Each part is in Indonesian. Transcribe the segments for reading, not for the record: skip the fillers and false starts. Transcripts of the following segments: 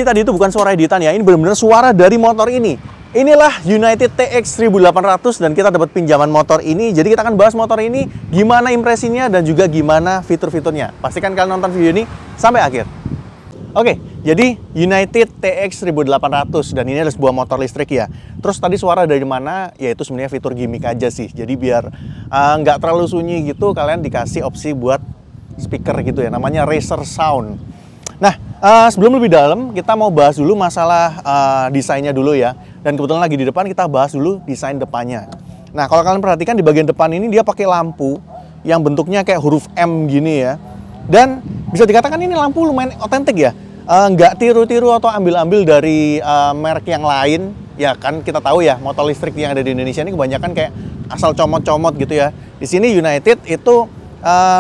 Jadi tadi itu bukan suara editan ya, ini benar-benar suara dari motor ini. Inilah United TX 1800 dan kita dapat pinjaman motor ini. Jadi kita akan bahas motor ini, gimana impresinya dan juga gimana fitur-fiturnya. Pastikan kalian nonton video ini sampai akhir. Oke, jadi United TX 1800 dan ini adalah sebuah motor listrik ya. Terus tadi suara dari mana? Ya itu sebenarnya fitur gimmick aja sih. Jadi biar nggak terlalu sunyi gitu, kalian dikasih opsi buat speaker gitu ya, namanya Racer Sound. Nah, sebelum lebih dalam, kita mau bahas dulu masalah desainnya dulu ya. Dan kebetulan lagi di depan, kita bahas dulu desain depannya. Nah, kalau kalian perhatikan di bagian depan ini dia pakai lampu yang bentuknya kayak huruf M gini ya. Dan bisa dikatakan ini lampu lumayan otentik ya. Nggak tiru-tiru atau ambil-ambil dari merek yang lain. Ya kan kita tahu ya, motor listrik yang ada di Indonesia ini kebanyakan kayak asal comot-comot gitu ya. Di sini United itu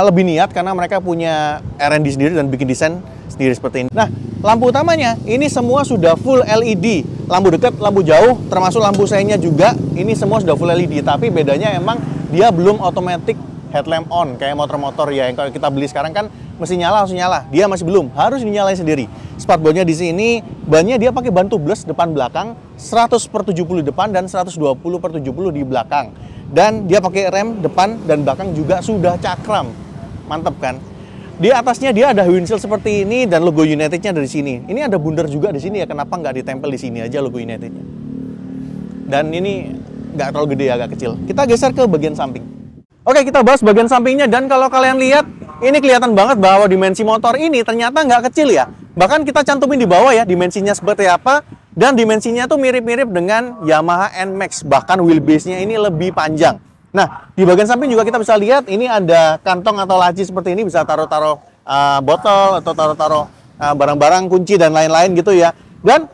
lebih niat karena mereka punya R&D sendiri dan bikin desain sendiri seperti ini. Nah, lampu utamanya ini semua sudah full LED. Lampu dekat, lampu jauh, termasuk lampu seinnya juga, ini semua sudah full LED. Tapi bedanya emang dia belum automatic headlamp on kayak motor-motor ya yang kalau kita beli sekarang kan mesti nyala langsung nyala. Dia masih belum, harus dinyalain sendiri. Spatboardnya di sini bannya dia pakai ban tubeless depan belakang 100/70 depan dan 120/70 di belakang. Dan dia pakai rem depan dan belakang juga sudah cakram. Mantep kan? Di atasnya dia ada windshield seperti ini dan logo United-nya dari sini. Ini ada bundar juga di sini ya, kenapa nggak ditempel di sini aja logo United-nya? Dan ini nggak terlalu gede, agak kecil. Kita geser ke bagian samping. Oke, kita bahas bagian sampingnya dan kalau kalian lihat, ini kelihatan banget bahwa dimensi motor ini ternyata nggak kecil ya. Bahkan kita cantumin di bawah ya, dimensinya seperti apa. Dan dimensinya tuh mirip-mirip dengan Yamaha NMAX, bahkan wheelbase-nya ini lebih panjang. Nah, di bagian samping juga kita bisa lihat ini ada kantong atau laci seperti ini, bisa taruh-taruh botol atau taruh-taruh barang-barang, kunci dan lain-lain gitu ya. Dan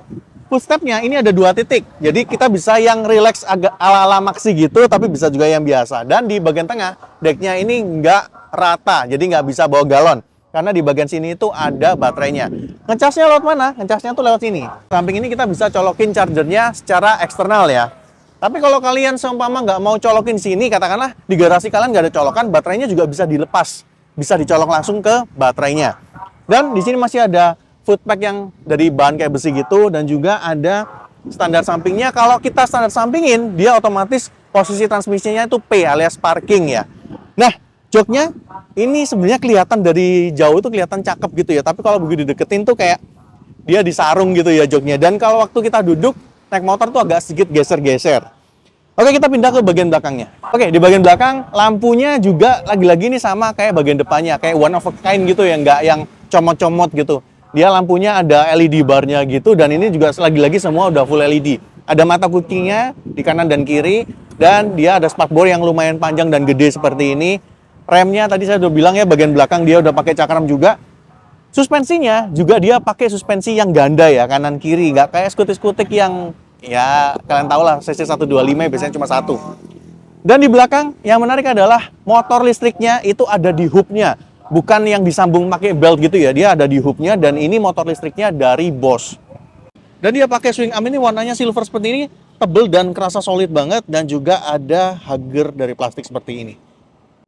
footstep-nya ini ada 2 titik, jadi kita bisa yang relax agak ala-ala maxi gitu, tapi bisa juga yang biasa. Dan di bagian tengah, decknya ini nggak rata, jadi nggak bisa bawa galon. Karena di bagian sini itu ada baterainya. Ngecasnya lewat mana? Ngecasnya tuh lewat sini. Samping ini kita bisa colokin chargernya secara eksternal ya. Tapi kalau kalian seumpama nggak mau colokin sini, katakanlah di garasi kalian nggak ada colokan, baterainya juga bisa dilepas. Bisa dicolok langsung ke baterainya. Dan di sini masih ada footpack yang dari bahan kayak besi gitu, dan juga ada standar sampingnya. Kalau kita standar sampingin, dia otomatis posisi transmisinya itu P alias parking ya. Nah, joknya ini sebenarnya kelihatan dari jauh itu kelihatan cakep gitu ya. Tapi kalau begitu dideketin tuh kayak dia disarung gitu ya joknya. Dan kalau waktu kita duduk naik motor tuh agak sedikit geser-geser. Oke, kita pindah ke bagian belakangnya. Oke, di bagian belakang lampunya juga lagi-lagi ini sama kayak bagian depannya, kayak one of a kind gitu ya, nggak yang comot-comot gitu. Dia lampunya ada LED barnya gitu, dan ini juga lagi-lagi semua udah full LED. Ada mata kucingnya di kanan dan kiri, dan dia ada spakbor yang lumayan panjang dan gede seperti ini. Remnya tadi saya udah bilang ya, bagian belakang dia udah pakai cakram juga. Suspensinya juga dia pakai suspensi yang ganda ya, kanan kiri, nggak kayak skutik-skutik yang ya kalian tau lah, CC 125 biasanya cuma satu. Dan di belakang yang menarik adalah motor listriknya itu ada di hubnya, bukan yang disambung pakai belt gitu ya, dia ada di hubnya. Dan ini motor listriknya dari Bosch. Dan dia pakai swing arm ini warnanya silver seperti ini, tebel dan kerasa solid banget, dan juga ada hugger dari plastik seperti ini.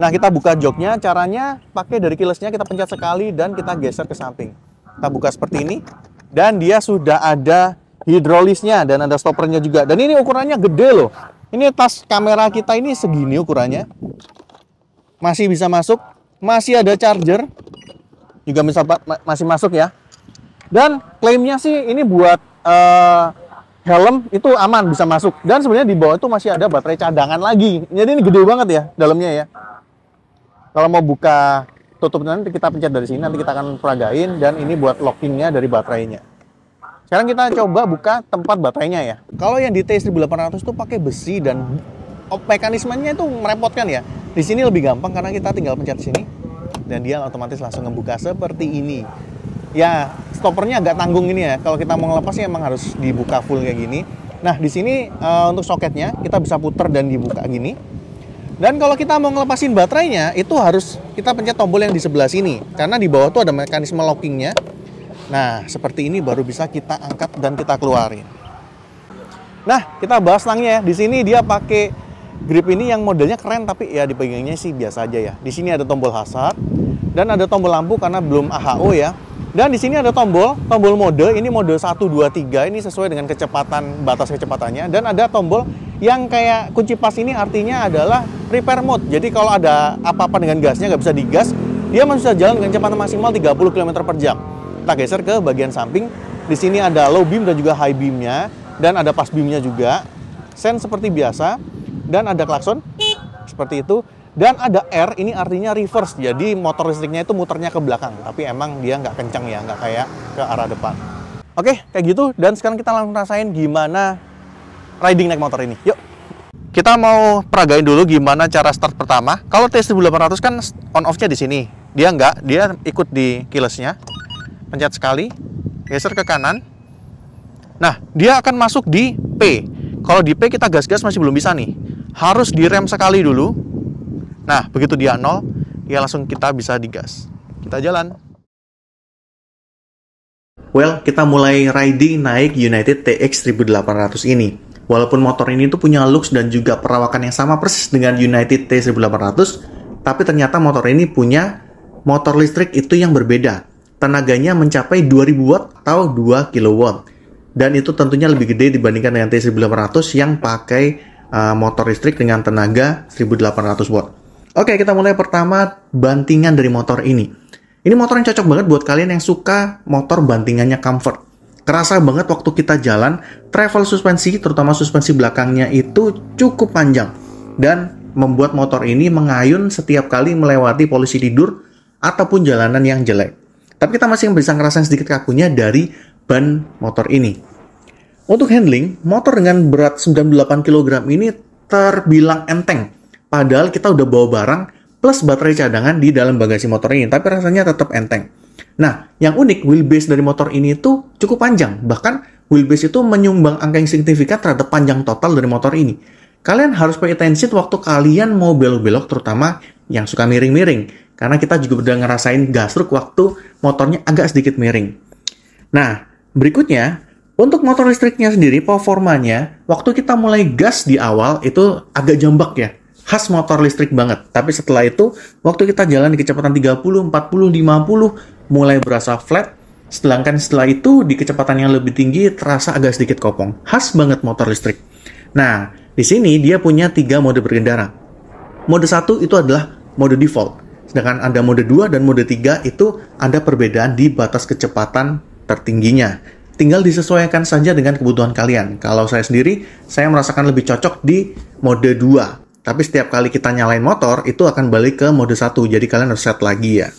Nah, kita buka joknya, caranya pakai dari keyless-nya, kita pencet sekali dan kita geser ke samping. Kita buka seperti ini, dan dia sudah ada hidrolisnya dan ada stoppernya juga. Dan ini ukurannya gede loh. Ini tas kamera kita ini segini ukurannya. Masih bisa masuk, masih ada charger, juga bisa masih masuk ya. Dan klaimnya sih ini buat helm itu aman, bisa masuk. Dan sebenarnya di bawah itu masih ada baterai cadangan lagi. Jadi ini gede banget ya dalamnya ya. Kalau mau buka tutup nanti kita pencet dari sini, nanti kita akan peragain. Dan ini buat lockingnya dari baterainya. Sekarang kita coba buka tempat baterainya ya. Kalau yang di T1800 tuh pakai besi dan mekanismenya itu merepotkan ya. Di sini lebih gampang karena kita tinggal pencet sini dan dia otomatis langsung ngebuka seperti ini. Ya, stoppernya agak tanggung ini ya. Kalau kita mau ngelepasnya emang harus dibuka full kayak gini. Nah, di sini untuk soketnya kita bisa puter dan dibuka gini. Dan kalau kita mau ngelepasin baterainya, itu harus kita pencet tombol yang di sebelah sini. Karena di bawah tuh ada mekanisme lockingnya. Nah, seperti ini baru bisa kita angkat dan kita keluarin. Nah, kita bahas stangnya ya. Di sini dia pakai grip ini yang modelnya keren, tapi ya dipegangnya sih biasa aja ya. Di sini ada tombol hazard dan ada tombol lampu karena belum AHO ya. Dan di sini ada tombol mode, ini mode 1, 2, 3, ini sesuai dengan kecepatan, batas kecepatannya. Dan ada tombol yang kayak kunci pas ini artinya adalah repair mode. Jadi kalau ada apa-apa dengan gasnya, nggak bisa digas, dia masih bisa jalan dengan kecepatan maksimal 30 km per jam. Kita geser ke bagian samping, di sini ada low beam dan juga high beamnya, dan ada pass beamnya juga. Sen seperti biasa, dan ada klakson, seperti itu. Dan ada R, ini artinya reverse, jadi motor listriknya itu muternya ke belakang, tapi emang dia nggak kencang ya, nggak kayak ke arah depan. Oke, kayak gitu, dan sekarang kita langsung rasain gimana riding naik motor ini. Yuk! Kita mau peragain dulu gimana cara start pertama. Kalau T1800 kan on-off-nya di sini. Dia nggak, dia ikut di keyless-nya. Pencet sekali, geser ke kanan. Nah, dia akan masuk di P. Kalau di P kita gas-gas masih belum bisa nih. Harus direm sekali dulu. Nah, begitu dia 0, dia langsung kita bisa digas. Kita jalan. Well, kita mulai riding naik United TX 1800 ini. Walaupun motor ini tuh punya looks dan juga perawakan yang sama persis dengan United T1800, tapi ternyata motor ini punya motor listrik itu yang berbeda. Tenaganya mencapai 2000 watt atau 2 kW. Dan itu tentunya lebih gede dibandingkan dengan T1800 yang pakai motor listrik dengan tenaga 1800 watt. Oke, kita mulai pertama bantingan dari motor ini. Ini motor yang cocok banget buat kalian yang suka motor bantingannya comfort. Kerasa banget waktu kita jalan, travel suspensi, terutama suspensi belakangnya itu cukup panjang. Dan membuat motor ini mengayun setiap kali melewati polisi tidur ataupun jalanan yang jelek. Tapi kita masih bisa ngerasain sedikit kakunya dari ban motor ini. Untuk handling, motor dengan berat 98 kg ini terbilang enteng. Padahal kita udah bawa barang plus baterai cadangan di dalam bagasi motor ini, tapi rasanya tetap enteng. Nah, yang unik, wheelbase dari motor ini tuh cukup panjang. Bahkan, wheelbase itu menyumbang angka yang signifikan terhadap panjang total dari motor ini. Kalian harus pay attention waktu kalian mau belok-belok, terutama yang suka miring-miring. Karena kita juga udah ngerasain gasruk waktu motornya agak sedikit miring. Nah, berikutnya, untuk motor listriknya sendiri, performanya, waktu kita mulai gas di awal, itu agak jambak ya. Khas motor listrik banget. Tapi setelah itu, waktu kita jalan di kecepatan 30, 40, 50, mulai berasa flat. Sedangkan setelah itu, di kecepatan yang lebih tinggi, terasa agak sedikit kopong. Khas banget motor listrik. Nah, di sini dia punya 3 mode berkendara. Mode 1 itu adalah mode default. Sedangkan ada mode 2 dan mode 3 itu ada perbedaan di batas kecepatan tertingginya. Tinggal disesuaikan saja dengan kebutuhan kalian. Kalau saya sendiri, saya merasakan lebih cocok di mode 2. Tapi setiap kali kita nyalain motor, itu akan balik ke mode 1. Jadi kalian harus set lagi ya.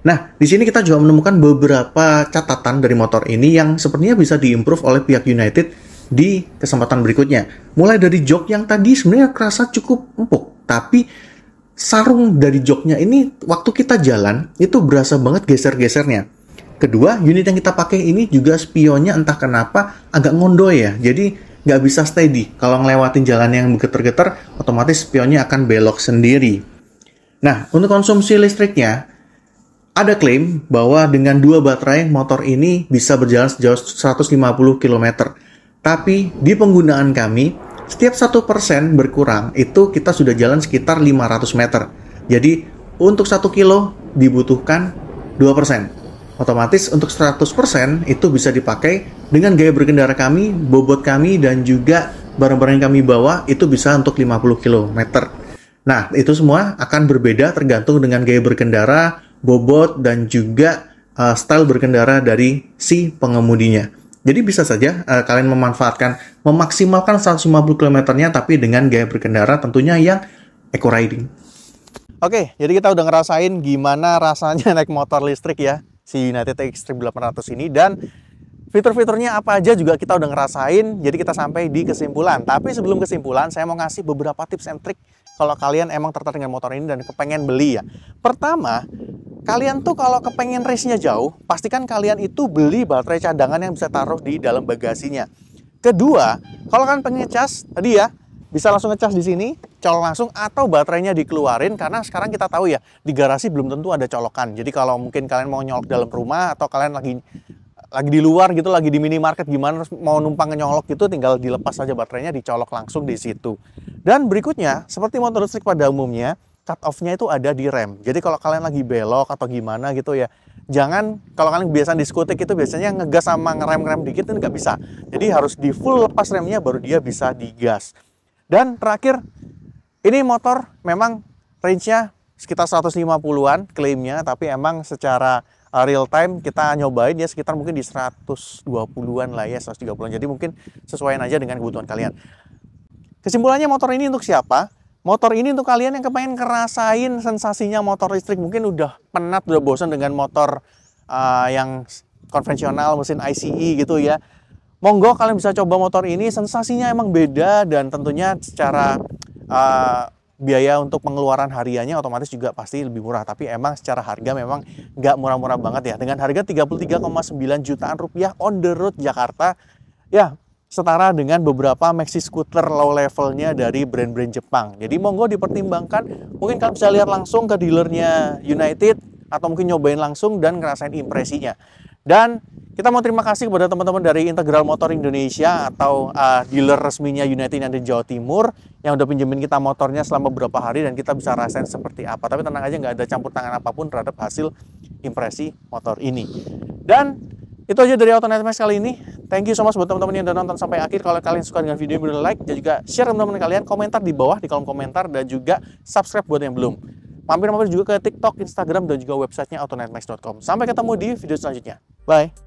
Nah, di sini kita juga menemukan beberapa catatan dari motor ini yang sepertinya bisa diimprove oleh pihak United di kesempatan berikutnya. Mulai dari jok yang tadi sebenarnya kerasa cukup empuk. Tapi sarung dari joknya ini waktu kita jalan, itu berasa banget geser-gesernya. Kedua, unit yang kita pakai ini juga spionnya entah kenapa agak ngondoy ya. Jadi nggak bisa steady. Kalau ngelewatin jalan yang bergetar-getar, otomatis spionnya akan belok sendiri. Nah, untuk konsumsi listriknya, ada klaim bahwa dengan 2 baterai, motor ini bisa berjalan sejauh 150 km. Tapi, di penggunaan kami, setiap 1% berkurang, itu kita sudah jalan sekitar 500 meter. Jadi, untuk 1 kilo dibutuhkan 2%. Otomatis untuk 100% itu bisa dipakai dengan gaya berkendara kami, bobot kami, dan juga barang-barang yang kami bawa itu bisa untuk 50 km. Nah, itu semua akan berbeda tergantung dengan gaya berkendara, bobot, dan juga style berkendara dari si pengemudinya. Jadi bisa saja kalian memaksimalkan 150 km-nya tapi dengan gaya berkendara tentunya yang eco riding. Oke, jadi kita udah ngerasain gimana rasanya naik motor listrik ya, si United TX 1800 ini, dan fitur-fiturnya apa aja juga kita udah ngerasain. Jadi kita sampai di kesimpulan. Tapi sebelum kesimpulan, saya mau ngasih beberapa tips and trick kalau kalian emang tertarik dengan motor ini dan kepengen beli ya. Pertama, kalian tuh kalau kepengen race-nya jauh, pastikan kalian itu beli baterai cadangan yang bisa taruh di dalam bagasinya. Kedua, kalau kalian pengen ngecas, tadi ya, bisa langsung ngecas di sini, colok langsung, atau baterainya dikeluarin, karena sekarang kita tahu ya, di garasi belum tentu ada colokan. Jadi kalau mungkin kalian mau nyolok dalam rumah, atau kalian lagi di luar gitu, lagi di minimarket gimana, mau numpang nyolok gitu, tinggal dilepas saja baterainya, dicolok langsung di situ. Dan berikutnya, seperti motor listrik pada umumnya, cut off-nya itu ada di rem. Jadi kalau kalian lagi belok atau gimana gitu ya, jangan, kalau kalian biasa diskotik itu biasanya ngegas sama ngerem-ngerem dikit itu nggak bisa. Jadi harus di full lepas remnya baru dia bisa digas. Dan terakhir, ini motor memang range-nya sekitar 150-an klaimnya, tapi emang secara real time kita nyobain ya sekitar mungkin di 120-an lah ya, 130-an. Jadi mungkin sesuaiin aja dengan kebutuhan kalian. Kesimpulannya, motor ini untuk siapa? Motor ini untuk kalian yang kepengen ngerasain sensasinya motor listrik. Mungkin udah penat, udah bosan dengan motor yang konvensional, mesin ICE gitu ya. Monggo kalian bisa coba motor ini, sensasinya emang beda. Dan tentunya secara biaya untuk pengeluaran hariannya otomatis juga pasti lebih murah. Tapi emang secara harga memang nggak murah-murah banget ya. Dengan harga 33,9 jutaan rupiah on the road Jakarta, ya setara dengan beberapa maxi scooter low levelnya dari brand-brand Jepang. Jadi monggo dipertimbangkan. Mungkin kalian bisa lihat langsung ke dealernya United atau mungkin nyobain langsung dan ngerasain impresinya. Dan kita mau terima kasih kepada teman-teman dari Integral Motor Indonesia atau dealer resminya United yang ada di Jawa Timur yang udah pinjemin kita motornya selama beberapa hari dan kita bisa rasain seperti apa. Tapi tenang aja, nggak ada campur tangan apapun terhadap hasil impresi motor ini. Dan itu aja dari Auto Night Max kali ini. Thank you so much buat teman-teman yang udah nonton sampai akhir. Kalau kalian suka dengan video ini, like dan juga share teman-teman kalian, komentar di bawah di kolom komentar dan juga subscribe buat yang belum. Mampir-mampir juga ke TikTok, Instagram dan juga websitenya autonightmax.com. Sampai ketemu di video selanjutnya. Bye.